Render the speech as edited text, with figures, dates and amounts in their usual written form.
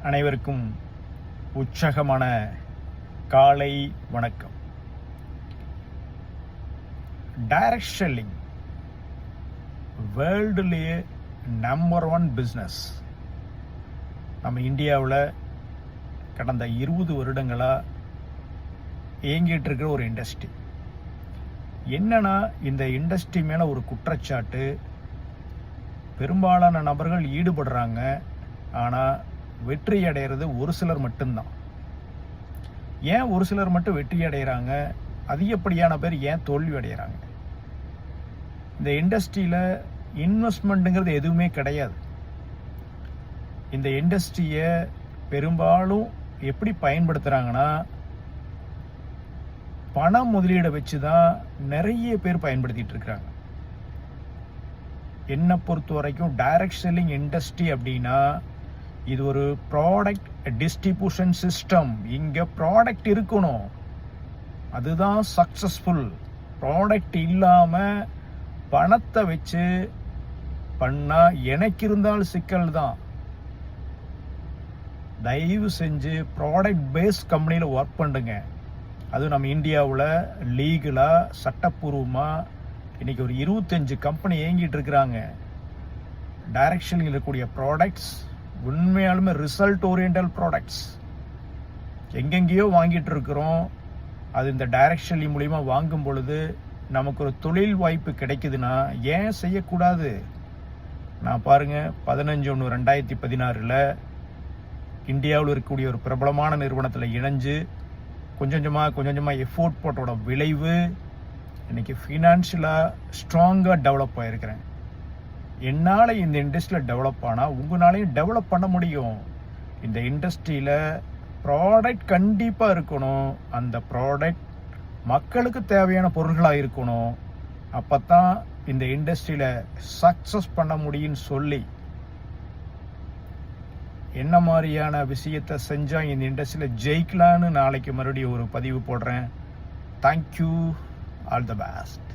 அனைவருக்கும் உற்சாகமான காலை வணக்கம். டைரக்ட் செல்லிங் வேர்ல்டுலேயே நம்பர் 1 பிஸ்னஸ். நம்ம இந்தியாவில் கடந்த 20 வருடங்களாக இயங்கிட்டு இருக்கிற ஒரு இண்டஸ்ட்ரி. என்னன்னா, இந்த இண்டஸ்ட்ரி மேலே ஒரு குற்றச்சாட்டு, பெரும்பாலான நபர்கள் ஈடுபடுறாங்க, ஆனால் வெற்றி அடைகிறது ஒரு சிலர் மட்டும்தான். ஏன் ஒரு சிலர் மட்டும் வெற்றி அடைகிறாங்க? அதிகப்படியான பேர் ஏன் தோல்வி அடைகிறாங்க? இந்த இண்டஸ்ட்ரியில் இன்வெஸ்ட்மெண்ட்டுங்கிறது எதுவுமே கிடையாது. இந்த இண்டஸ்ட்ரியை பெரும்பாலும் எப்படி பயன்படுத்துகிறாங்கன்னா, பண முதலீடை வச்சு தான் நிறைய பேர் பயன்படுத்திட்டு இருக்கிறாங்க. என்னை பொறுத்த வரைக்கும் டைரக்ட் செல்லிங் இண்டஸ்ட்ரி அப்படின்னா இது ஒரு ப்ராடக்ட் டிஸ்ட்ரிபியூஷன் சிஸ்டம். இங்கே ப்ராடக்ட் இருக்கணும், அதுதான் சக்ஸஸ்ஃபுல். ப்ராடக்ட் இல்லாமல் பணத்தை வச்சு பண்ணால் எனக்கு இருந்தாலும் சிக்கல் தான். தயவு செஞ்சு ப்ராடக்ட் பேஸ் கம்பெனியில் ஒர்க் பண்ணுங்க. அதுவும் நம்ம இந்தியாவில் லீகலாக சட்டப்பூர்வமாக இன்றைக்கி ஒரு 25 கம்பெனி இயங்கிட்டு இருக்கிறாங்க. டைரக்ஷனில் இருக்கக்கூடிய ப்ராடக்ட்ஸ் உண்மையாலுமே ரிசல்ட் ஓரியன்டல் ப்ராடக்ட்ஸ் எங்கெங்கேயோ வாங்கிட்டு இருக்கிறோம். அது இந்த டைரக்ஷன் மூலிமா வாங்கும் பொழுது நமக்கு ஒரு தொழில் வாய்ப்பு கிடைக்குதுன்னா ஏன் செய்யக்கூடாது? நான் பாருங்கள், 15/1/2016 இந்தியாவில் இருக்கக்கூடிய ஒரு பிரபலமான நிறுவனத்தில் இணைஞ்சு கொஞ்சம் கொஞ்சமாக எஃபோர்ட் போட்டோட விளைவு இன்றைக்கி ஃபினான்ஷியலாக ஸ்ட்ராங்காக டெவலப் ஆகிருக்கிறேன். என்னால் இந்த இண்டஸ்ட்ரியில் டெவலப் ஆனால் உங்களாலையும் டெவலப் பண்ண முடியும். இந்த இண்டஸ்ட்ரியில் ப்ராடக்ட் கண்டிப்பாக இருக்கணும். அந்த ப்ராடக்ட் மக்களுக்கு தேவையான பொருள்களாக இருக்கணும். அப்போ தான் இந்த இண்டஸ்ட்ரியில் சக்ஸஸ் பண்ண முடியும்னு சொல்லி என்ன மாதிரியான விஷயத்தை செஞ்சால் இந்த இண்டஸ்ட்ரியில் ஜெயிக்கலான்னு நாளைக்கு மறுபடியும் ஒரு பதிவு போடுறேன். தேங்க்யூ. All the best.